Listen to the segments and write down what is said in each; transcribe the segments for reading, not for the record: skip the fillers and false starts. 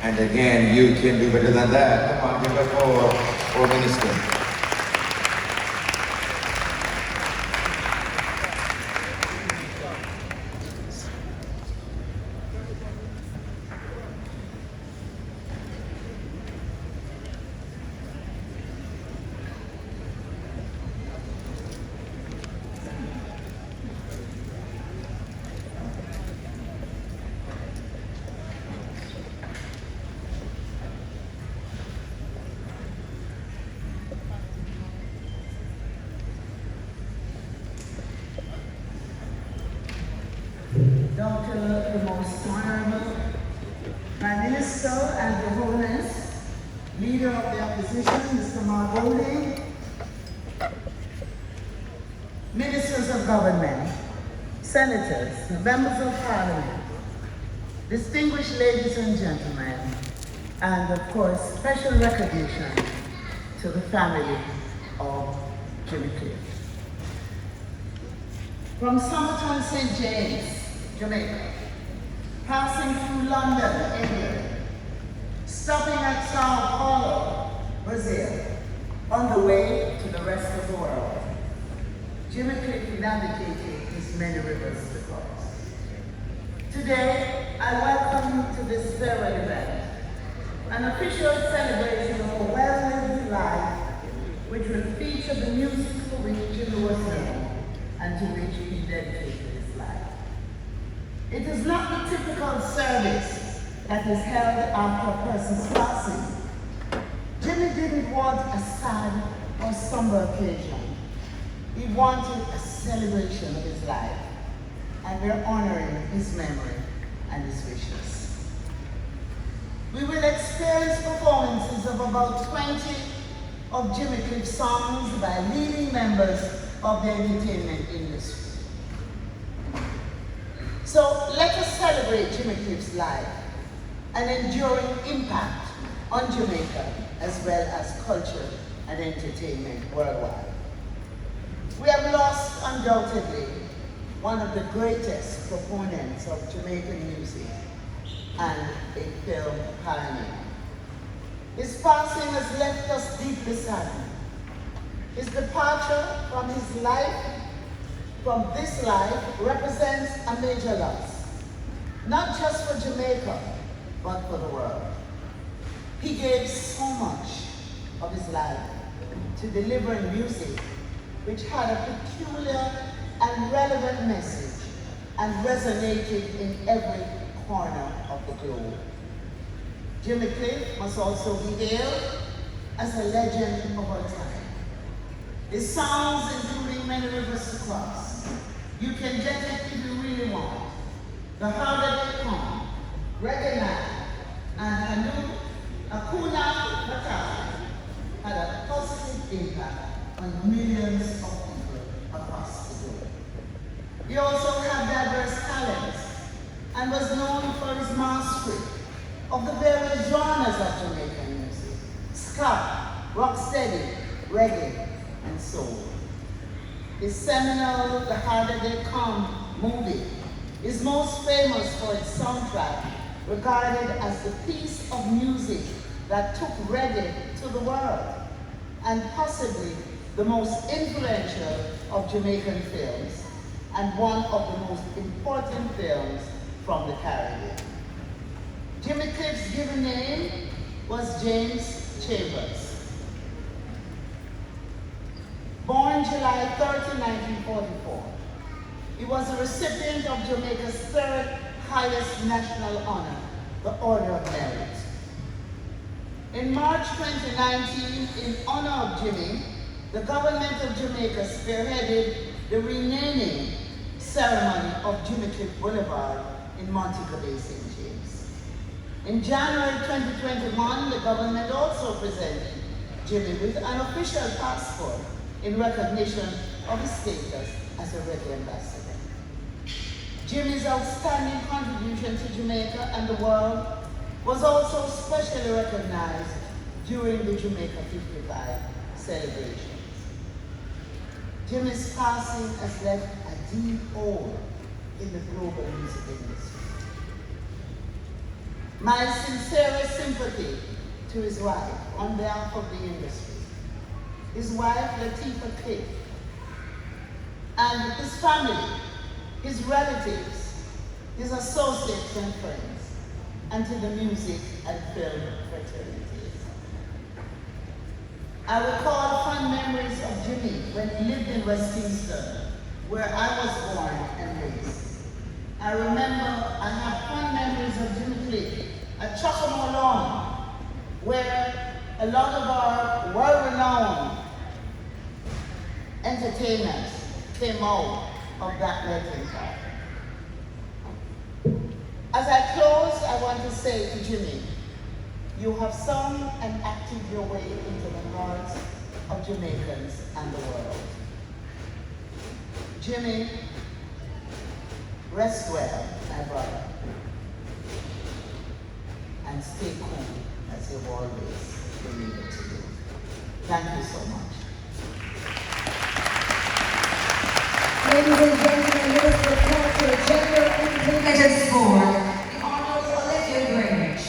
And again, you can do better than that. Come on, give it up for Minister. Dr. the Most Honorable Prime Minister and the Holness, Leader of the Opposition, Mr. Mark Golding, Ministers of Government, Senators, Members of Parliament, distinguished ladies and gentlemen, and of course, special recognition to the family of Jimmy Cliff. From Somerton, St. James, Jamaica, passing through London, England, stopping at Sao Paulo, Brazil, on the way to the rest of the world. Jimmy Cliff navigated his many rivers to cross. Today, I welcome you to this farewell event, an official celebration of a well-lived life which will feature the music for which Jimmy was known and to which he dedicated his life. It is not the typical service that is held after a person's passing. Jimmy didn't want a sad or somber occasion. He wanted a celebration of his life, and we're honoring his memory and his wishes. We will experience performances of about 20 of Jimmy Cliff's songs by leading members of the entertainment industry. So let us celebrate Jimmy Cliff's life and enduring impact on Jamaica as well as culture and entertainment worldwide. We have lost undoubtedly one of the greatest proponents of Jamaican music and a film pioneer. His passing has left us deeply saddened. His departure from his life, from this life, represents a major loss, not just for Jamaica, but for the world. He gave so much of his life to delivering music which had a peculiar and relevant message and resonated in every corner of the globe. Jimmy Cliff must also be hailed as a legend of our time. His songs, including Many Rivers to Cross, You Can Get It If You Really Want, The Harder They Come, Reggae Night, and Hakuna Matata had a positive impact on millions of people across the globe. He also had diverse talents and was known for his mastery of the various genres of Jamaican music: ska, rocksteady, reggae, and soul. His seminal The Harder They Come movie is most famous for its soundtrack, regarded as the piece of music that took reggae to the world, and possibly the most influential of Jamaican films, and one of the most important films from the Caribbean. Jimmy Cliff's given name was James Chambers. Born July 30, 1944, he was a recipient of Jamaica's third highest national honor, the Order of Merit. In March 2019, in honor of Jimmy, the government of Jamaica spearheaded the renaming ceremony of Jimmy Cliff Boulevard in Montego Bay, St. James. In January 2021, the government also presented Jimmy with an official passport in recognition of his status as a Reggae ambassador. Jimmy's outstanding contribution to Jamaica and the world was also specially recognized during the Jamaica 55 celebrations. Jimmy's passing has left a deep hole in the global music industry. My sincerest sympathy to his wife on behalf of the industry, his wife Latifah Cliff, and his family, his relatives, his associates and friends, and to the music and film fraternities. I recall fond memories of Jimmy when he lived in Westminster, where I was born and raised. I remember I have fond memories of Jimmy Cliff at Chocamo Lawn, where a lot of our well-renowned entertainers came out of that melting pot. As I close, I want to say to Jimmy, you have sung and acted your way into the hearts of Jamaicans and the world. Jimmy, rest well, my brother, and stay cool as you've always been able to do. Thank you so much. Ladies and gentlemen, Minister of Culture, Gender, Entertainment and Sport, the Honorable Olivia Grange.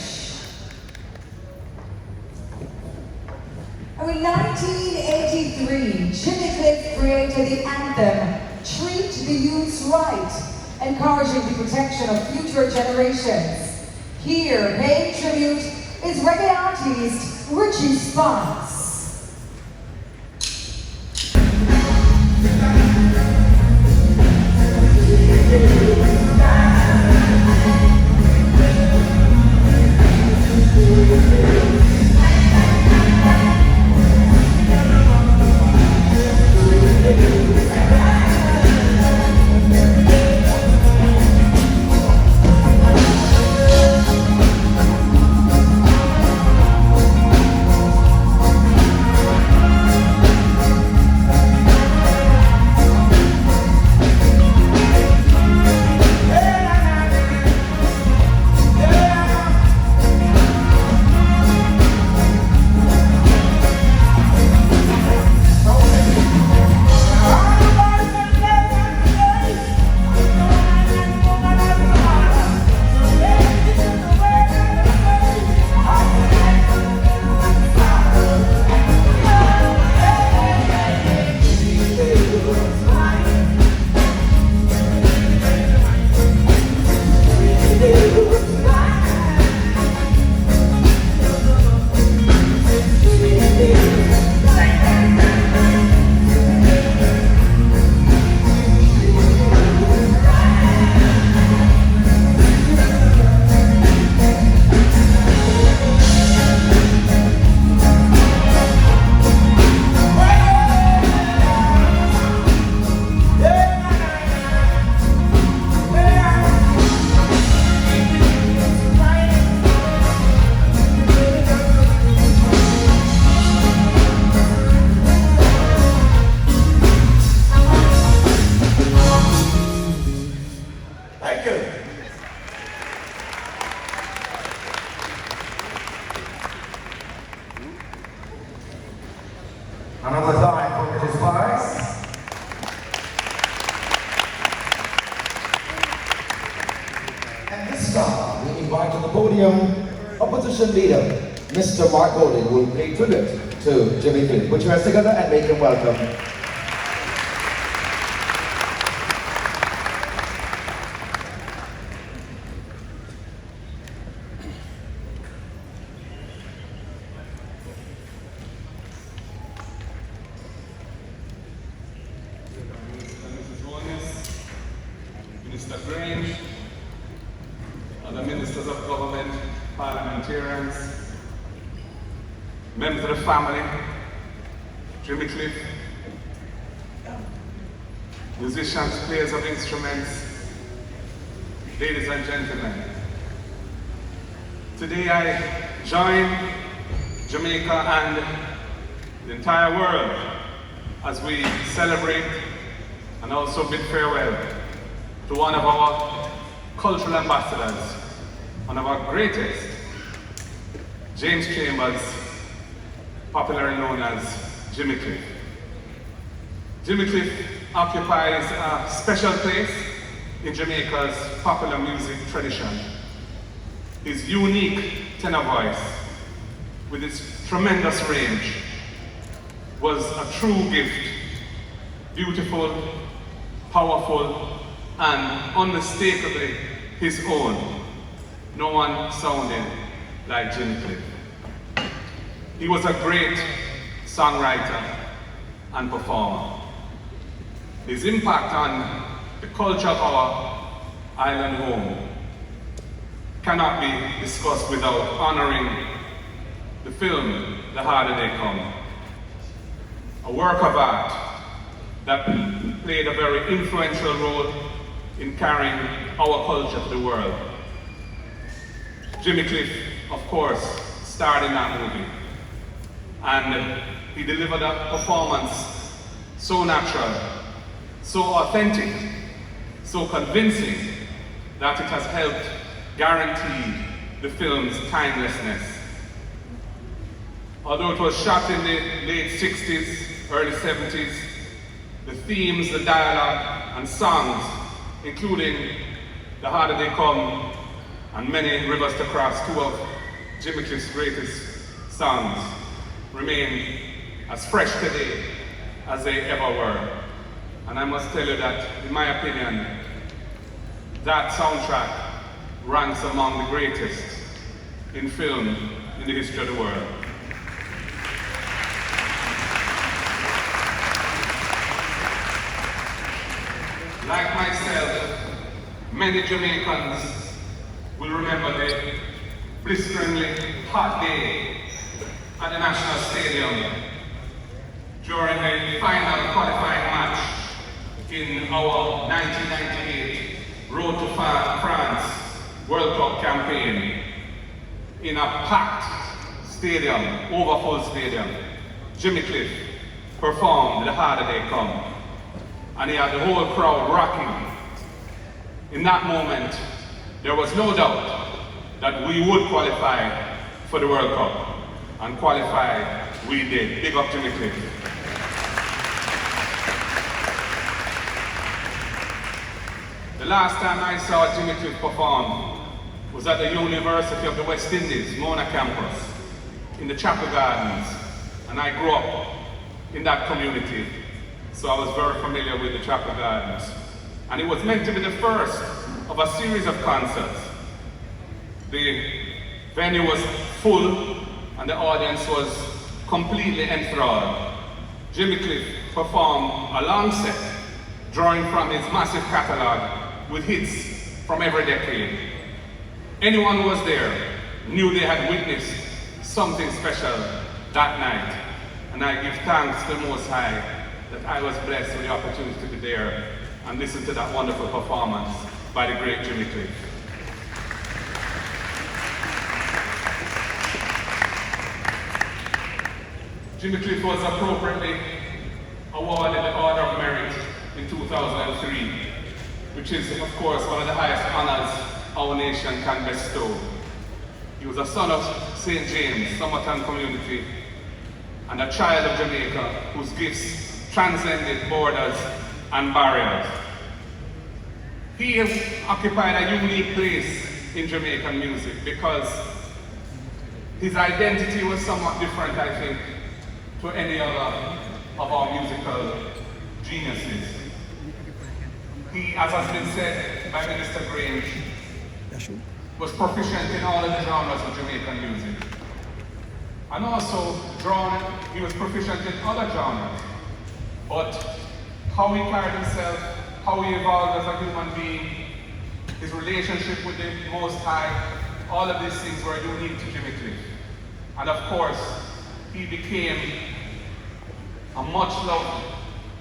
In 1983, Jimmy Cliff created the anthem, Treat the Youth's Right, encouraging the protection of future generations. Here, paying tribute is reggae artist Richie Sparks. Another time for Mrs. Sparks. And this time, we invite to the podium Opposition Leader, Mr. Mark Golden, who will pay tribute to Jimmy Cliff. Put your hands together and make him welcome. Mrs. Holness, Minister Grange, other ministers of government, parliamentarians, members of the family, Jimmy Cliff, musicians, players of instruments, ladies and gentlemen. Today I join Jamaica and the entire world as we celebrate and also bid farewell to one of our cultural ambassadors, one of our greatest, James Chambers, popularly known as Jimmy Cliff. Jimmy Cliff occupies a special place in Jamaica's popular music tradition. his unique tenor voice, with its tremendous range, was a true gift. Beautiful, powerful, and unmistakably his own. No one sounded like Jimmy Cliff. He was a great songwriter and performer. His impact on the culture of our island home cannot be discussed without honoring the film, The Harder They Come. A work of art that played a very influential role in carrying our culture to the world. Jimmy Cliff, of course, starred in that movie. And he delivered a performance so natural, so authentic, so convincing that it has helped guarantee the film's timelessness. Although it was shot in the late 60s, early 70s, the themes, the dialogue, and songs, including The Harder They Come and Many Rivers to Cross, two of Jimmy Cliff's greatest songs, remain as fresh today as they ever were. And I must tell you that, in my opinion, that soundtrack ranks among the greatest in film in the history of the world. Like myself, many Jamaicans will remember the blisteringly hot day at the National Stadium during the final qualifying match in our 1998 Road to France World Cup campaign. In a packed stadium, overfull stadium, Jimmy Cliff performed The Harder They Come, and he had the whole crowd rocking. In that moment, there was no doubt that we would qualify for the World Cup, and qualify we did. Big up Jimmy Cliff. The last time I saw Jimmy Cliff perform was at the University of the West Indies, Mona campus, in the Chapel Gardens, and I grew up in that community, so I was very familiar with the Chapel Gardens. And it was meant to be the first of a series of concerts. The venue was full and the audience was completely enthralled. Jimmy Cliff performed a long set, drawing from his massive catalog with hits from every decade. Anyone who was there knew they had witnessed something special that night. And I give thanks to the Most High that I was blessed with the opportunity to be there and listen to that wonderful performance by the great Jimmy Cliff. Jimmy Cliff was appropriately awarded the Order of Merit in 2003, which is, of course, one of the highest honors our nation can bestow. He was a son of St. James, Somerton community, and a child of Jamaica whose gifts transcended borders and barriers. He occupied a unique place in Jamaican music because his identity was somewhat different, I think, to any other of our musical geniuses. He, as has been said by Minister Grange, was proficient in all of the genres of Jamaican music. And also, he was proficient in other genres. But how he carried himself, how he evolved as a human being, his relationship with the Most High, all of these things were unique to Jimmy Cliff. And of course, he became a much loved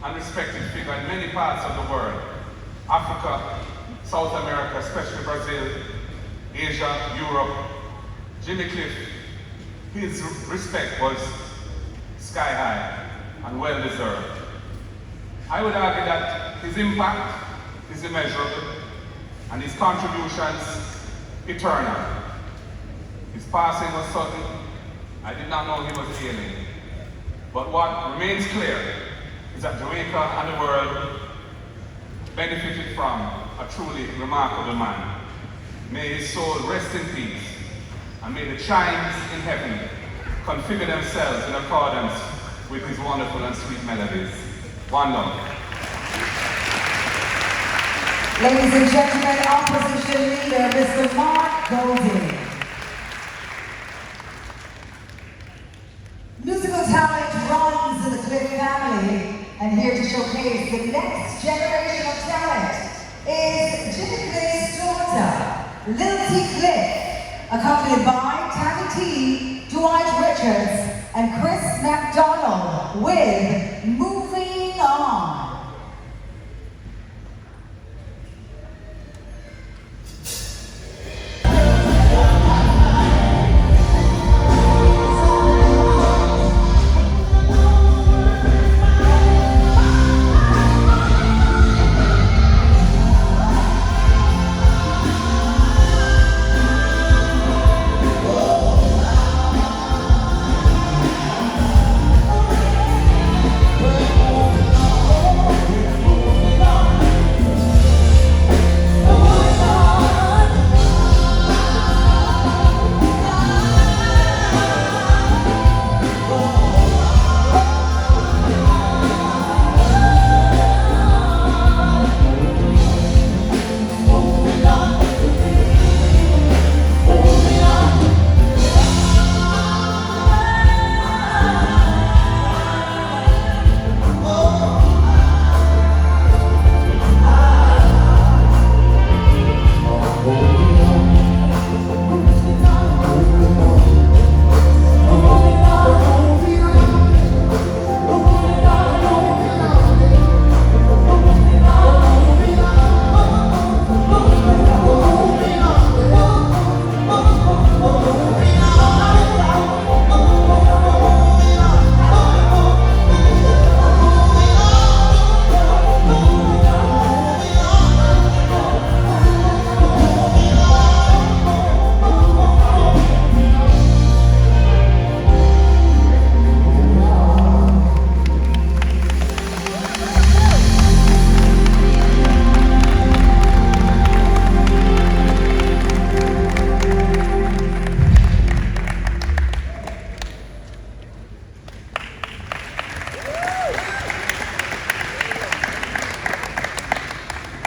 and respected figure in many parts of the world. Africa, South America, especially Brazil, Asia, Europe. Jimmy Cliff, his respect was sky high and well deserved. I would argue that his impact is immeasurable and his contributions eternal. His passing was sudden. I did not know he was ailing. But what remains clear is that Jamaica and the world benefited from a truly remarkable man. May his soul rest in peace and may the chimes in heaven configure themselves in accordance with his wonderful and sweet melodies. One love. Ladies and gentlemen, opposition leader, Mr. Mark Golding. Musical talent runs in the Cliff family, and here to showcase the next generation of talent is Jimmy Cliff's daughter, Lil T. Cliff, accompanied by Tammy T, Dwight Richards, and Chris McDonald with Moving On.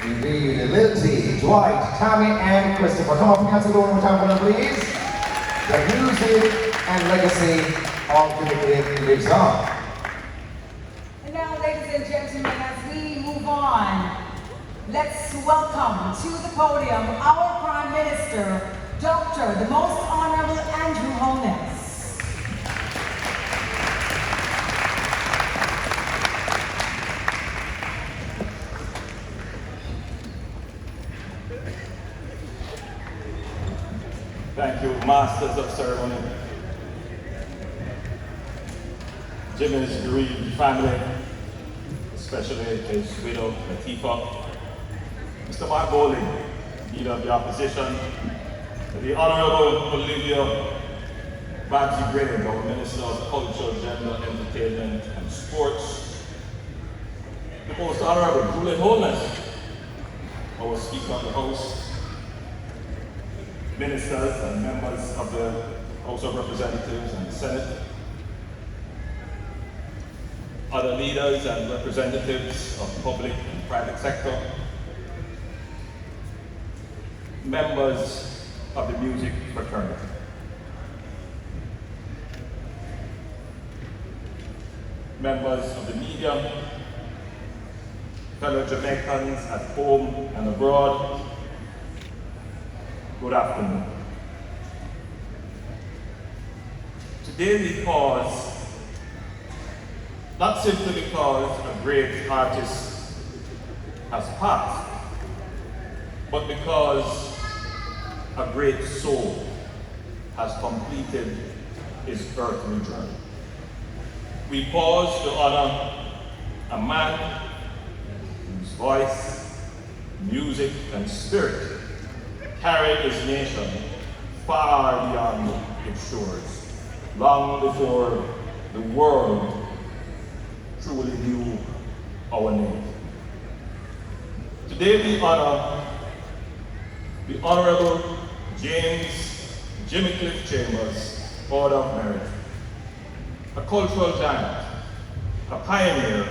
Indeed, Lil T, Dwight, Tammy, and Christopher. Come up and cancel the one more time for them, please. The music and legacy of Jimmy Cliff lives on. And now, ladies and gentlemen, as we move on, let's welcome to the podium our Prime Minister, Dr. the Most Honorable Andrew Holness. Thank you, Masters of Ceremony, Jimmy's bereaved family, especially his widow, Latifah, Mr. Mark Golding, Leader of the Opposition, the Honorable Olivia Babsy Gray, our Minister of Culture, Gender, Entertainment and Sports, the Most Honorable Julian Holness, our Speaker of the House, ministers and members of the House of Representatives and the Senate, other leaders and representatives of the public and private sector, members of the music fraternity. Members of the media, fellow Jamaicans at home and abroad, good afternoon. Today we pause, not simply because a great artist has passed, but because a great soul has completed his earthly journey. We pause to honor a man whose voice, music, and spirit carried his nation far beyond its shores, long before the world truly knew our name. Today we honor the Honorable James Jimmy Cliff Chambers Order of Merit, a cultural giant, a pioneer,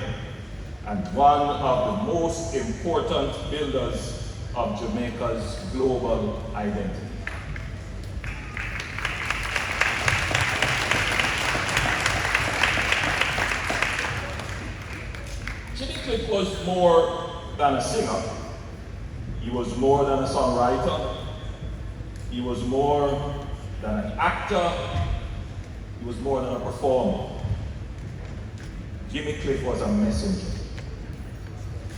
and one of the most important builders of Jamaica's global identity. Jimmy Cliff was more than a singer. He was more than a songwriter. He was more than an actor. He was more than a performer. Jimmy Cliff was a messenger.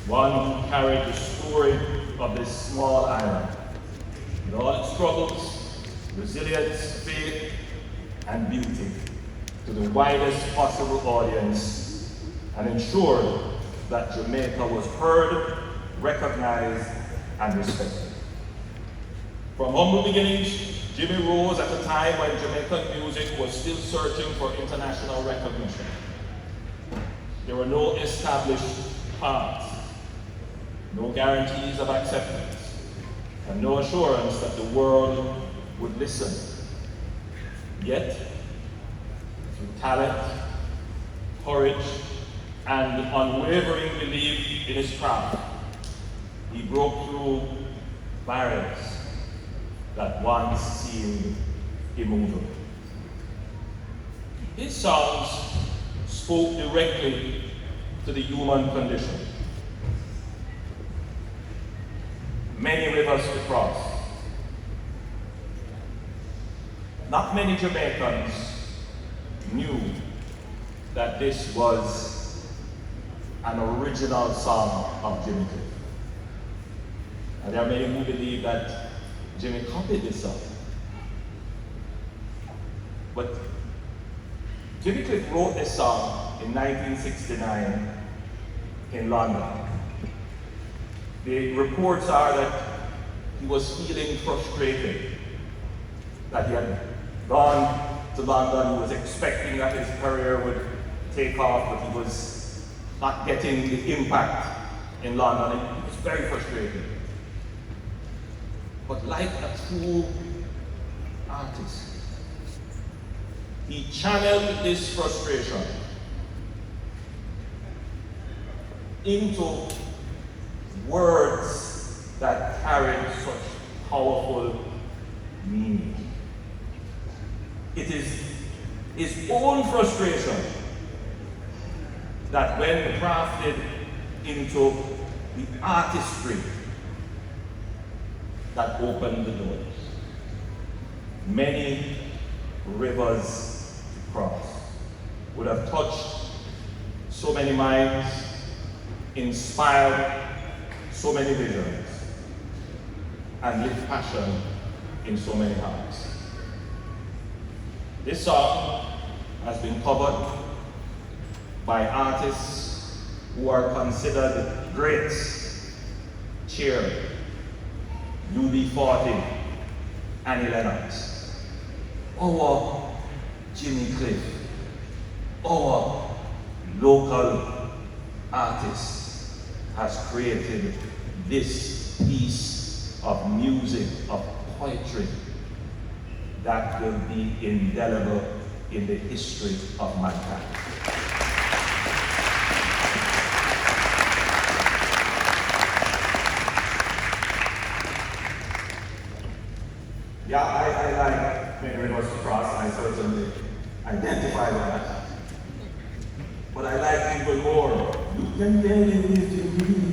One who carried the story of this small island, with all its struggles, resilience, faith, and beauty, to the widest possible audience, and ensured that Jamaica was heard, recognized, and respected. From humble beginnings, Jimmy rose at a time when Jamaican music was still searching for international recognition. There were no established paths, no guarantees of acceptance, and no assurance that the world would listen. Yet, through talent, courage, and unwavering belief in his craft, he broke through barriers that once seemed immovable. His songs spoke directly to the human condition. Many rivers to cross. Not many Jamaicans knew that this was an original song of Jimmy Cliff. And there are many who believe that Jimmy copied this song. But Jimmy Cliff wrote this song in 1969 in London. The reports are that he was feeling frustrated, that he had gone to London, he was expecting that his career would take off, but he was not getting the impact in London. He was very frustrated. But like a true artist, he channeled this frustration into words that carried such powerful meaning. It is his own frustration that, when crafted into the artistry, that opened the doors. Many rivers to cross would have touched so many minds, inspired so many visions, and lit passion in so many hearts. This song has been covered by artists who are considered greats: Cher, UB40, Annie Lennox, our Jimmy Cliff, our local artist has created this piece of music, of poetry, that will be indelible in the history of mankind. Yeah, I like Many Rivers to Cross, and I certainly identify with that. But I like even more, you can get it if you really.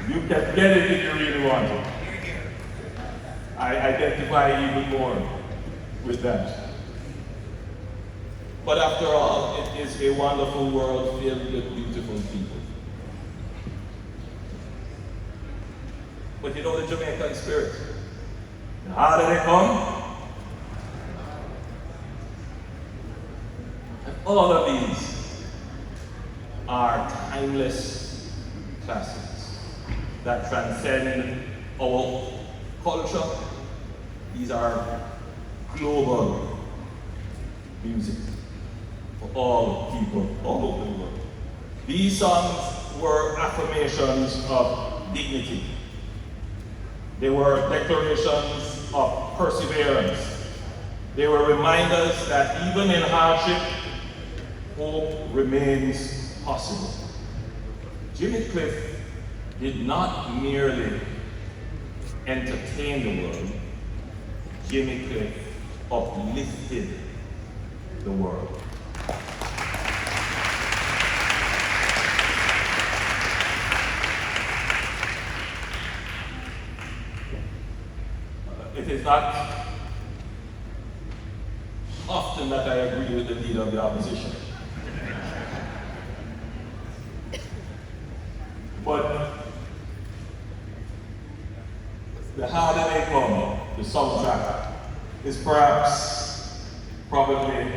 You can get it if you really want it. I identify even more with that. But after all, it is a wonderful world filled with beautiful people. But you know the Jamaican spirit. The harder they come, and all of these are timeless classics that transcend our culture. These are global music for all people all over the world. These songs were affirmations of dignity. They were declarations of perseverance. They were reminders that even in hardship, hope remains possible. Jimmy Cliff did not merely entertain the world, Jimmy Cliff uplifted the world. It is not often that I agree with the leader of the opposition. But the harder they come, the soundtrack is probably,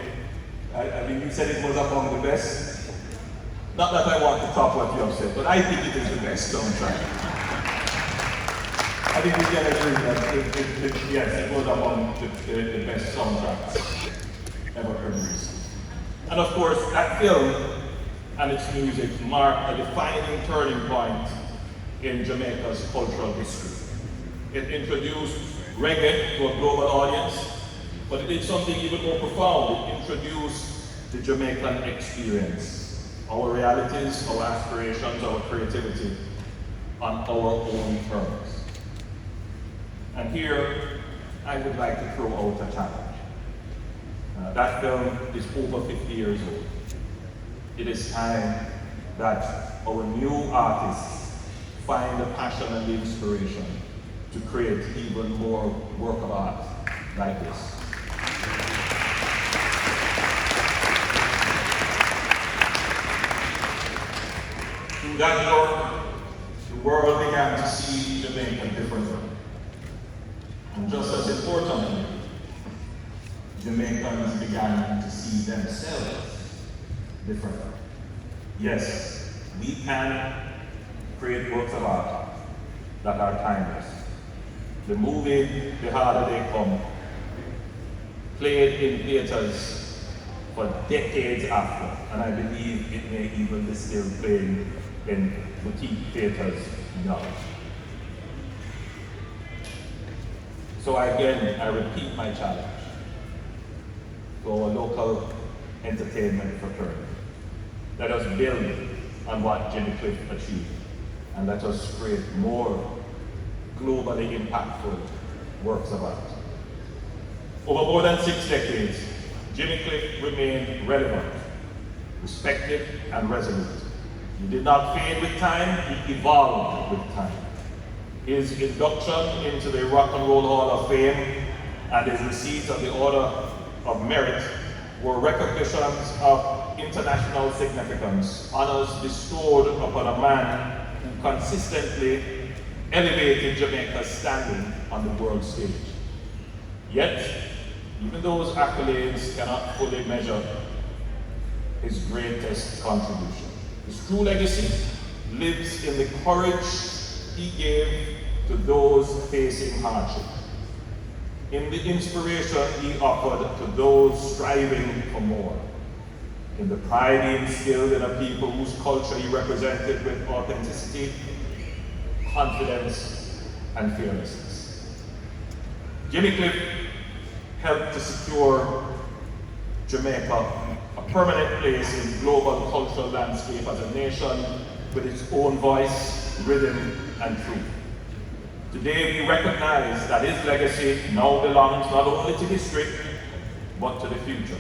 I mean, you said it was among the best. Not that I want to top what you have said, but I think it is the best soundtrack. I think we can agree that yes, it was among the best soundtracks ever produced. And of course, that film and its music marked a defining turning point in Jamaica's cultural history. It introduced reggae to a global audience, but it did something even more profound. It introduced the Jamaican experience, our realities, our aspirations, our creativity on our own terms. And here, I would like to throw out a challenge. That film is over 50 years old. It is time that our new artists find the passion and the inspiration to create even more work of art like this. Through that work, the world began to see Jamaica differently. And just as importantly, Jamaicans began to see themselves differently. Yes, we can create works of art that are timeless. The movie, The Harder They Come, played in theaters for decades after, and I believe it may even be still playing in boutique theaters now. So again, I repeat my challenge to our local entertainment fraternity. Let us build on what Jimmy Cliff achieved, and let us create more globally impactful works of art. Over more than 6 decades, Jimmy Cliff remained relevant, respected, and resolute. He did not fade with time, he evolved with time. His induction into the Rock and Roll Hall of Fame and his receipt of the Order of Merit were recognitions of international significance, honors bestowed upon a man who consistently elevated Jamaica's standing on the world stage. Yet, even those accolades cannot fully measure his greatest contribution. His true legacy lives in the courage he gave to those facing hardship, in the inspiration he offered to those striving for more, in the pride he instilled in a people whose culture he represented with authenticity, confidence, and fearlessness. Jimmy Cliff helped to secure Jamaica a permanent place in the global cultural landscape as a nation with its own voice, rhythm, and truth. Today we recognize that his legacy now belongs not only to history, but to the future.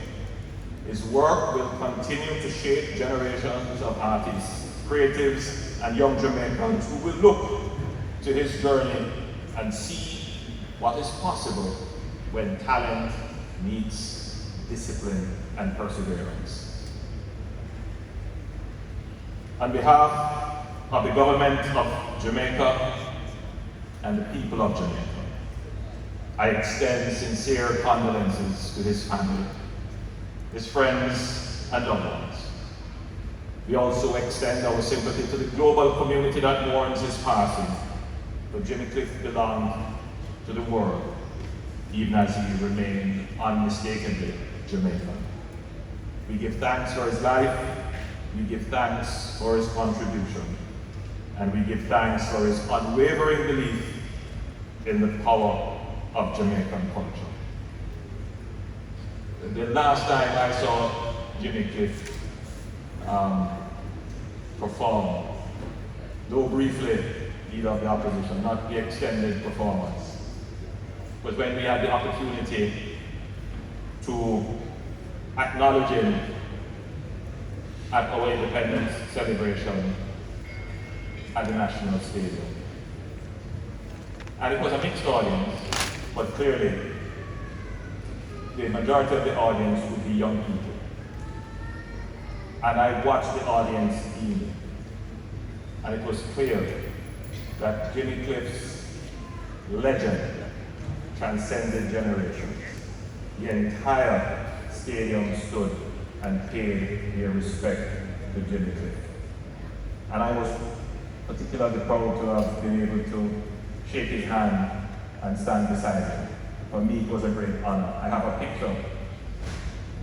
His work will continue to shape generations of artists, creatives, and young Jamaicans who will look to his journey and see what is possible when talent meets discipline and perseverance. On behalf of the government of Jamaica and the people of Jamaica, I extend sincere condolences to his family, his friends, and loved ones. We also extend our sympathy to the global community that mourns his passing, for Jimmy Cliff belonged to the world, even as he remained unmistakably Jamaican. We give thanks for his life, we give thanks for his contribution, and we give thanks for his unwavering belief in the power of Jamaican culture. The last time I saw Jimmy Cliff perform, though briefly, leader of the opposition, not the extended performance, was when we had the opportunity to acknowledge him at our independence celebration at the National Stadium. And it was a mixed audience, but clearly the majority of the audience would be young people. And I watched the audience eating, and it was clear that Jimmy Cliff's legend transcended generations. The entire stadium stood and paid their respect to Jimmy Cliff. And I was particularly proud to have been able to shake his hand and stand beside him. For me, it was a great honor. I have a picture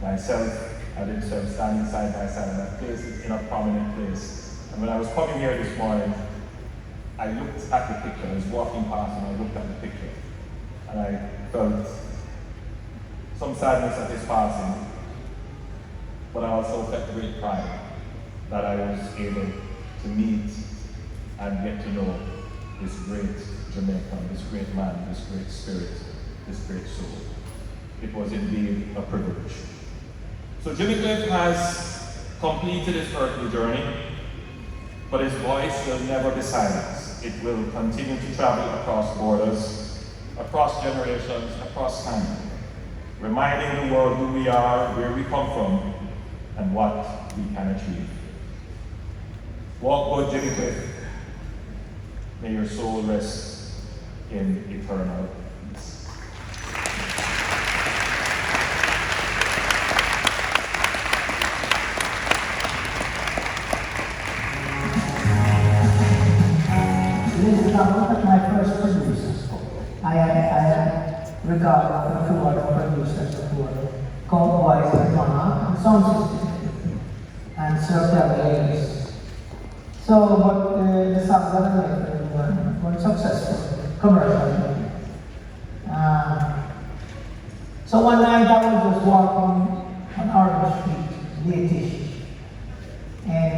myself and himself standing side by side, and that place is in a prominent place. And when I was coming here this morning, I looked at the picture. I was walking past and I looked at the picture, and I felt some sadness at his passing, but I also felt great pride that I was able to meet and get to know this great Jamaican, this great man, this great spirit, this great soul. It was indeed a privilege. So Jimmy Cliff has completed his earthly journey, but his voice will never be silenced. It will continue to travel across borders, across generations, across time, reminding the world who we are, where we come from, and what we can achieve. Walk good, Jimmy Cliff. May your soul rest in eternal peace. This is not my first producers. I had regard for two other producers who were Cowboys and Donna and Sound System and Sir Ladies. So, but the songs that I made were successful commercially. So one night I was just walking on Orange Street, late-ish, and